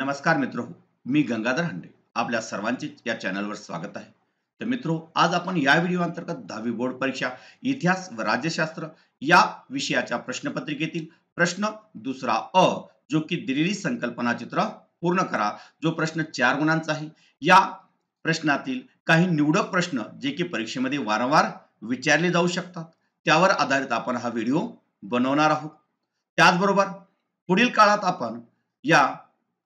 नमस्कार मित्रो, मी गंगाधर हंडे आपल्या सर्वांचे या चॅनलवर स्वागत आहे. तर मित्रो, आज आपण या व्हिडिओ अंतर्गत 10वी बोर्ड परीक्षा इतिहास व राज्यशास्त्र या विषयाच्या प्रश्नपत्रिकेतील प्रश्न दुसरा अ, जो की दिलेली संकल्पना चित्र पूर्ण करा, जो प्रश्न 4 गुणांचा आहे. या प्रश्नातील काही निवडक प्रश्न जे की परीक्षेमध्ये वारंवार विचारले जाऊ शकतात, त्यावर आधारित आपण हा व्हिडिओ बनवणार आहोत. त्याचबरोबर पुढील काळात आपण या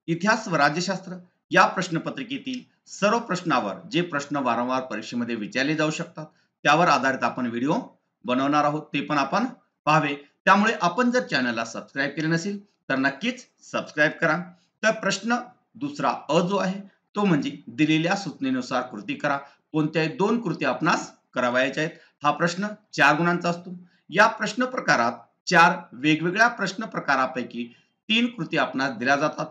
इतिहास व राज्यशास्त्र या प्रश्नपत्रिकेतील सर्व प्रश्नावर जे प्रश्न वारंवार परीक्षेमध्ये विचारले जाऊ शकतात, त्यावर आधारित आपण व्हिडिओ बनवणार आहोत, ते पण आपण पाहावे. त्यामुळे आपण जर चॅनलला सबस्क्राईब केले नसेल तर नक्कीच सबस्क्राईब करा. तर प्रश्न दुसरा अ जो आहे तो म्हणजे दिलेल्या सूचनेनुसार कृती करा. कोणत्याही 2 कृती आपणास करावयाच्या आहेत. हा प्रश्न 4 गुणांचा असतो. या प्रश्न प्रकारात 4 वेगवेगळ्या प्रश्न प्रकारापैकी 3 कृती आपणास दिल्या जातात.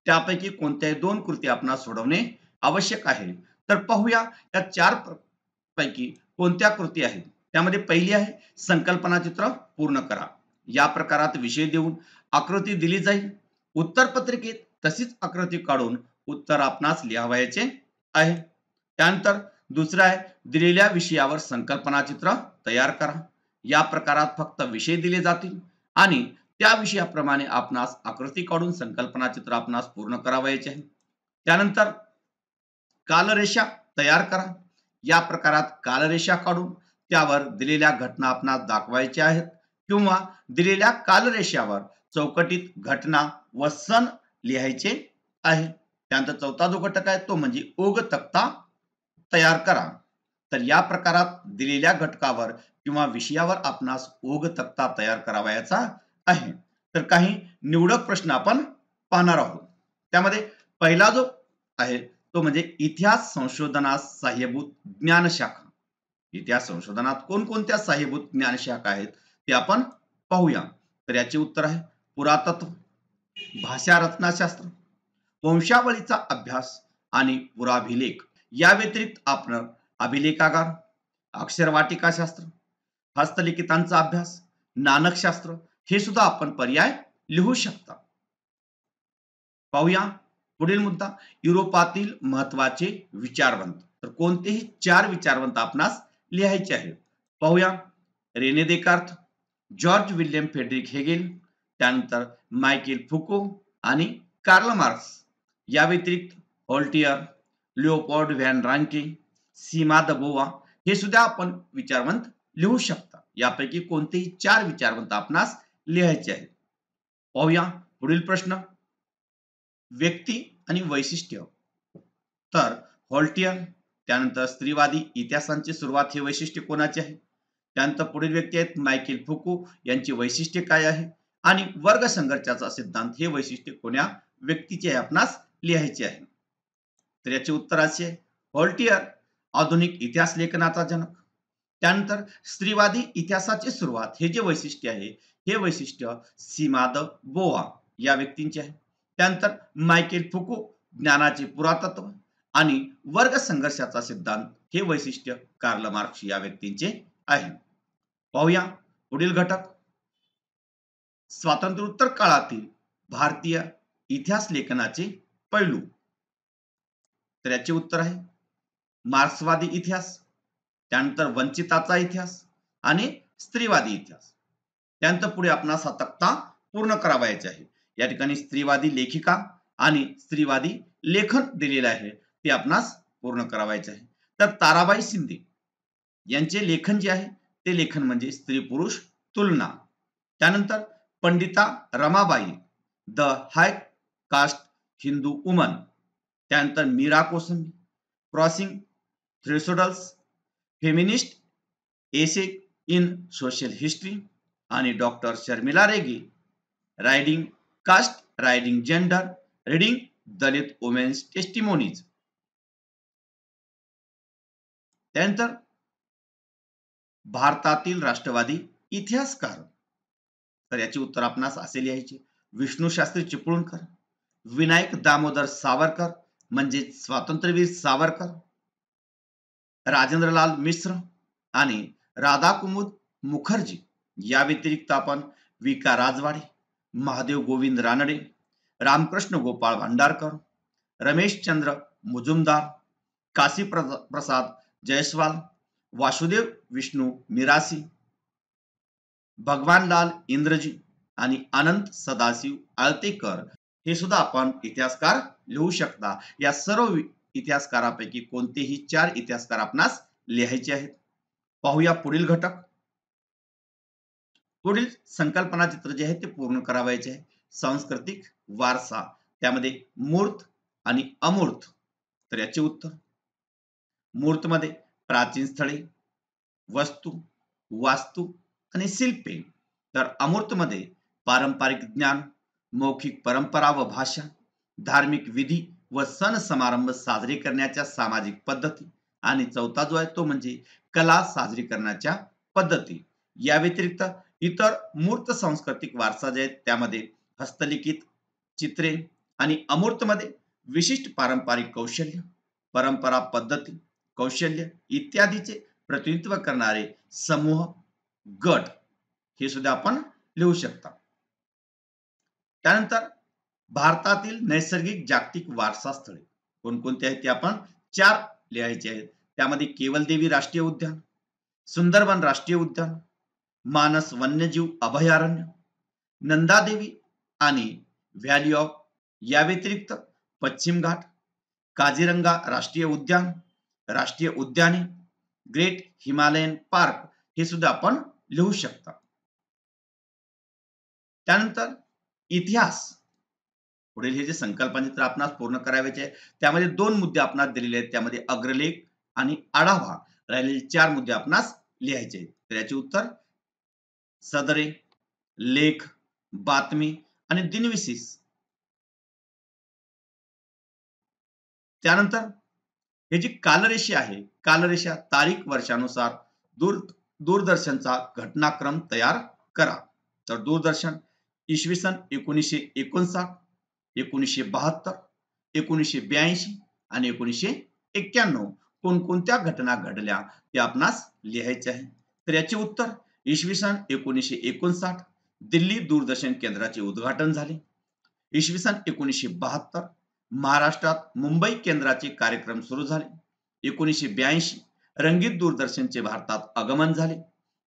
त्यापैकी कोणत्याही 2 कृती आपणास सोडवणे आवश्यक आहे. तर पाहूया या 4 पैकी कोणत्या कृती आहेत. त्यामध्ये पहिली आहे संकल्पना चित्र पूर्ण करा. या प्रकारात विषय देऊन आकृती दिली जाईल. उत्तर पत्रिकेत तशीच आकृती काढून उत्तर आपणास लिहावयाचे आहे. त्यानंतर दुसरं आहे दिलेल्या विषयावर संकल्पना चित्र तयार करा. या प्रकारात फक्त विषय दिले जातील आणि त्या विषयाप्रमाणे आपणास आकृती काढून संकल्पना चित्र आपणास पूर्ण करावयाचे आहे. त्यानंतर कालरेषा तयार करा. या प्रकारात कालरेषा काढून त्यावर दिलेल्या घटना आपणास दाखवायच्या आहेत किंवा दिलेल्या कालरेषावर चौकटीत घटना व सण लिहायचे आहे. त्यानंतर चौथा जो घटक आहे तो म्हणजे ओघ तक्ता तयार करा. तर या प्रकारात दिलेल्या घटकावर किंवा विषयावर आपणास ओघ तक्ता तयार करावयाचा आहे. तर काही निवडक प्रश्न आपण पाहणार आहोत. त्यामध्ये पहिला जो आहे तो म्हणजे इतिहास संशोधनास सहाय्यभूत ज्ञानशाखा. इतिहास संशोधनात कोणकोणत्या सहाय्यभूत ज्ञानशाखा आहेत ते आपण पाहूया. तर याचे उत्तर आहे पुरातत्व, भाषा रचनाशास्त्र, वंशावळीचा अभ्यास आणि पुराभिलेख. या व्यतिरिक्त आपण अभिलेखागार, अक्षरवाटिकाशास्त्र, हस्तलिखितांचा अभ्यास, नाणकशास्त्र हे सुद्धा आपण पर्याय लिहू शकता. पाहूया पुढील मुद्दा युरोपातील महत्वाचे विचारवंत. तर कोणतेही 4 विचारवंत आपणास लिहायचे आहेत. पाहूया Rene Descartes, George William Frederick Hegel, त्यानंतर मायकेल फुको आणि कार्ल मार्क्स. या व्यतिरिक्त Voltaire, Leopold von Ranke, Simone de Beauvoir हे सुद्धा आपण विचारवंत लिहू शकता. यापैकी कोणतेही 4 विचारवंत आपणास लिहायचे आहेत. पाहूया पुढील प्रश्न व्यक्ती आणि वैशिष्ट्य. तर होल्टियर, त्यानंतर स्त्रीवादी इतिहासांची सुरुवात हे वैशिष्ट्य कोणाचे आहे. त्यानंतर पुढील व्यक्ती आहेत मायकेल फुको, यांची वैशिष्ट्य काय आहे आणि वर्ग संघर्षाचा सिद्धांत हे वैशिष्ट्य कोण्या व्यक्तीचे आहे आपणास लिहायचे आहे. तर याचे उत्तर असे आहे होल्टियर आधुनिक इतिहास लेखनाचा जनक. त्यानंतर स्त्रीवादी इतिहासाची सुरुवात हे जे वैशिष्ट्य आहे हे वैशिष्ट्य सीमा द बोवा या व्यक्तींचे आहे. त्यानंतर मायकेल फुको ज्ञानाचे पुरातत्व आणि वर्ग संघर्षाचा सिद्धांत हे वैशिष्ट्य कार्ल मार्क्स या व्यक्तींचे आहे. पाहूया पुढील घटक स्वातंत्र्योत्तर काळातील भारतीय इतिहास लेखनाचे पैलू. तर याचे उत्तर आहे मार्क्सवादी इतिहास, त्यानंतर वंचिताचा इतिहास आणि स्त्रीवादी इतिहास. त्यानंतर पुढे आपणास हा तक्ता पूर्ण करावयाचे आहे. या ठिकाणी स्त्रीवादी लेखिका आणि स्त्रीवादी लेखन दिलेले आहे ते आपणास पूर्ण करावयाचे आहे. तर ताराबाई शिंदे यांचे लेखन जे आहे ते लेखन म्हणजे स्त्री पुरुष तुलना. त्यानंतर Pandita Ramabai the high caste Hindu woman. त्यानंतर Meera Kosambi crossing thresholds, feminist essays in social history आणि doctor Sharmila Rege writing caste, writing gender, reading Dalit women's testimonies. त्यानंतर भारतातील राष्ट्रवादी इतिहासकार. तर याचे उत्तर आपणास असे लिहायचे विष्णू शास्त्री चिपळूणकर, विनायक दामोदर सावरकर म्हणजे स्वातंत्र्यवीर सावरकर, राजेंद्रलाल मिश्र आणि राधाकुमुद मुखर्जी. या व्यतिरिक्त आपण विका राजवाडे, महादेव गोविंद रानडे, रामकृष्ण गोपाळ भांडारकर, रमेशचंद्र मुजुमदार, काशी प्रसाद जयस्वाल, वासुदेव विष्णू मिरासी, भगवानलाल इंद्रजी आणि अनंत सदाशिव आळतेकर हे सुद्धा आपण इतिहासकार लिहू शकता. या सर्व इतिहासकारापैकी कोणतेही 4 इतिहासकार आपणास लिहायचे आहेत. पाहूया पुढील घटक. पुढील संकल्पना चित्र जे आहे ते पूर्ण करावायचे आहे. सांस्कृतिक वारसा, त्यामध्ये मूर्त आणि अमूर्त. तर याचे उत्तर, मूर्त मध्ये प्राचीन स्थळे, वस्तू, वास्तू आणि शिल्पे. तर अमूर्त मध्ये पारंपरिक ज्ञान, मौखिक परंपरा व भाषा, धार्मिक विधी व सण समारंभ साजरे करण्याच्या सामाजिक पद्धती आणि चौथा जो आहे तो म्हणजे कला साजरी करण्याच्या पद्धती. या व्यतिरिक्त इतर मूर्त सांस्कृतिक वारसा जे आहेत त्यामध्ये हस्तलिखित चित्रे आणि अमूर्त मध्ये विशिष्ट पारंपरिक कौशल्य, परंपरा, पद्धती, कौशल्य इत्यादीचे प्रतिनिधित्व करणारे समूह, गट हे सुद्धा आपण लिहू शकता. त्यानंतर भारतातील नैसर्गिक जागतिक वारसा स्थळे कोणकोणती आहेत ते आपण 4 लिहायचे आहेत. त्यामध्ये केवलदेवी राष्ट्रीय उद्यान, सुंदरबन राष्ट्रीय उद्यान, मानस वन्यजीव अभयारण्य, नंदादेवी आणि व्हॅली ऑफ. या व्यतिरिक्त पश्चिम घाट, काझीरंगा राष्ट्रीय उद्यान, राष्ट्रीय उद्याने, ग्रेट हिमालयन पार्क हे सुद्धा आपण लिहू शकता. त्यानंतर इतिहास. पुढील हे जे संकल्पना चित्र आपणास पूर्ण करायचे आहे त्यामध्ये 2 मुद्दे आपणास दिलेले आहेत. त्यामध्ये अग्रलेख आणि आढावा, राहिलेले 4 मुद्दे आपणास लिहायचे आहेत. तर याचे उत्तर सदरे, लेख, बातमी आणि दिनविशेष. त्यानंतर हे जी कालरेषा आहे, कालरेषा तारीख वर्षानुसार दूरदर्शनचा घटनाक्रम तयार करा. तर दूरदर्शन इसवी सन 1959, 1972, 1982 आणि 1991 कोणकोणत्या घटना घडल्या ते आपणास लिहायचे आहे. तर याचे उत्तर, इसवी सन 1959 दिल्ली दूरदर्शन केंद्राचे उद्घाटन झाले. इसवी सन 1972 महाराष्ट्रात मुंबई केंद्राचे कार्यक्रम सुरू झाले. 1982 रंगीत दूरदर्शनचे भारतात आगमन झाले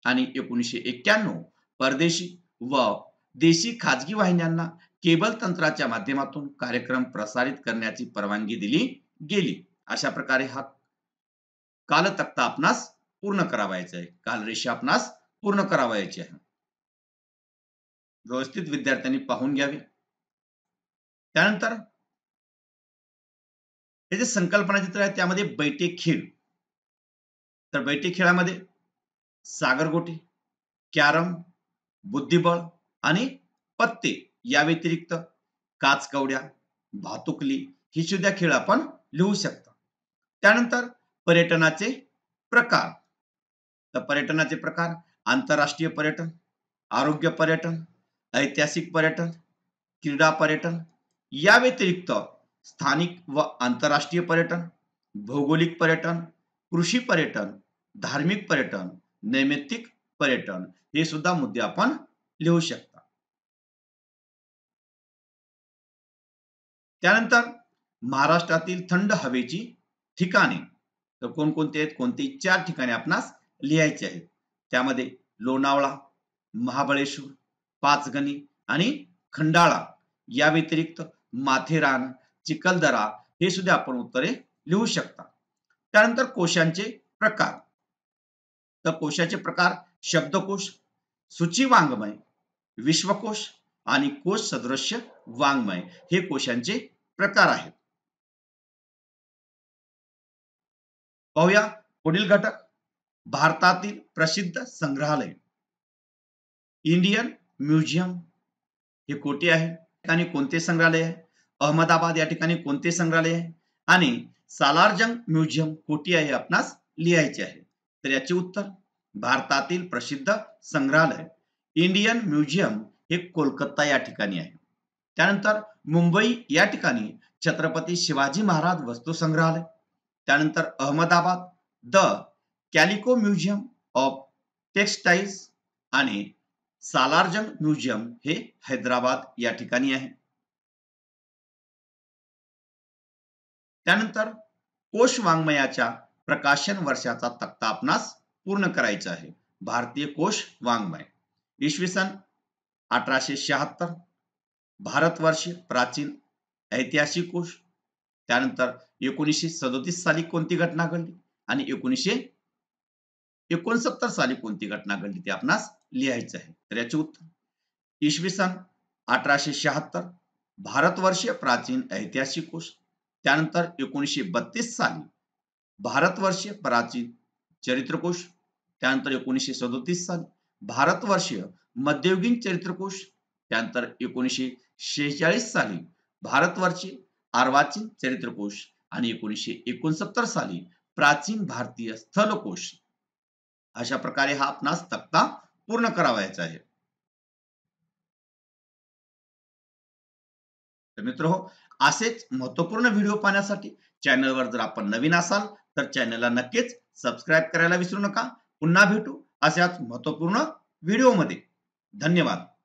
आणि 1991 परदेशी व देशी खाजगी वाहिन्यांना केबल तंत्राच्या माध्यमातून कार्यक्रम प्रसारित करण्याची परवानगी दिली गेली. अशा प्रकारे हा कालतक्ता आपणास पूर्ण करावायचा आहे, कालरेषा आपणास पूर्ण करावायची आहे. व्यवस्थित विद्यार्थ्यांनी पाहून घ्यावे. त्यानंतर हे जे संकल्पना चित्र आहे त्यामध्ये बैठे खेळ. तर बैठे खेळामध्ये सागरगोटे, कॅरम, बुद्धिबळ आणि पत्ते या व्यतिरिक्त काचकवड्या, भातुकली ही सुद्धा खेळ आपण लिहू शकता. त्यानंतर पर्यटनाचे प्रकार. तर पर्यटनाचे प्रकार आंतरराष्ट्रीय पर्यटन, आरोग्य पर्यटन, ऐतिहासिक पर्यटन, क्रीडा पर्यटन. या व्यतिरिक्त स्थानिक व आंतरराष्ट्रीय पर्यटन, भौगोलिक पर्यटन, कृषी पर्यटन, धार्मिक पर्यटन, नैमित्तिक पर्यटन हे सुद्धा मुद्दे आपण लिहू शकता. त्यानंतर महाराष्ट्रातील थंड हवेची ठिकाणे. तर कोणकोणते आहेत, कोणती 4 ठिकाणे आपणास लिहायची आहेत. त्यामध्ये लोणावळा, महाबळेश्वर, पाचगणी आणि खंडाळा. या व्यतिरिक्त माथेरान, चिखलदरा हे सुद्धा आपण उत्तरे लिहू शकता. त्यानंतर कोशांचे प्रकार. तर कोशाचे प्रकार शब्दकोश, सूची वाङ्मय, विश्वकोश आणि कोश सदृश्य वाङ्मय हे कोशांचे प्रकार आहेत. पाहूया पुढील घटक. भारतातील प्रसिद्ध संग्रहालय. इंडियन म्युझियम हे कोठे आहे आणि कोणते संग्रहालय आहे? अहमदाबाद या ठिकाणी कोणते संग्रहालय आहे? आणि सालारजंग म्युझियम कोठे आहे आपणास लिहायचे आहे. तर याचे उत्तर, भारतातील प्रसिद्ध संग्रहालय इंडियन म्युझियम हे कोलकाता या ठिकाणी आहे. त्यानंतर मुंबई या ठिकाणी छत्रपती शिवाजी महाराज वस्तू संग्रहालय. त्यानंतर Ahmedabad the Calico museum of textiles आणि सालारजंग म्युझियम हे हैदराबाद या ठिकाणी आहे. त्यानंतर कोश वाङ्मयाच्या प्रकाशन वर्षाचा तक्ता आपणास पूर्ण करायचा आहे. भारतीय कोश वाङ्मय इसवी सन 1876, भारतवर्ष प्राचीन ऐतिहासिक कोश. त्यानंतर 1937 साली कोणती घटना घडली आणि 1969 साली कोणती घटना घडली ते आपणास लिहायचं आहे. तर याचे उत्तर इसवी सन 1876 भारतवर्ष प्राचीन ऐतिहासिक कोश. त्यानंतर 1932 साली भारतवर्ष प्राचीन चरित्रकोश. त्यानंतर 1937 साली भारतवर्ष मध्ययुगीन चरित्रकोश. त्यानंतर 1946 साली भारतवर्ष अर्वाचीन चरित्रकोश आणि 1969 साली प्राचीन भारतीय स्थलकोश. अशा प्रकारे हा आपणास तक्ता पूर्ण करावायचा आहे. तर मित्रहो, असेच महत्त्वपूर्ण व्हिडिओ पाहण्यासाठी चॅनलवर जर आपण नवीन असाल तर चॅनलला नक्कीच सबस्क्राईब करायला विसरू नका. पुन्हा भेटू अशाच महत्त्वपूर्ण व्हिडिओमध्ये. धन्यवाद.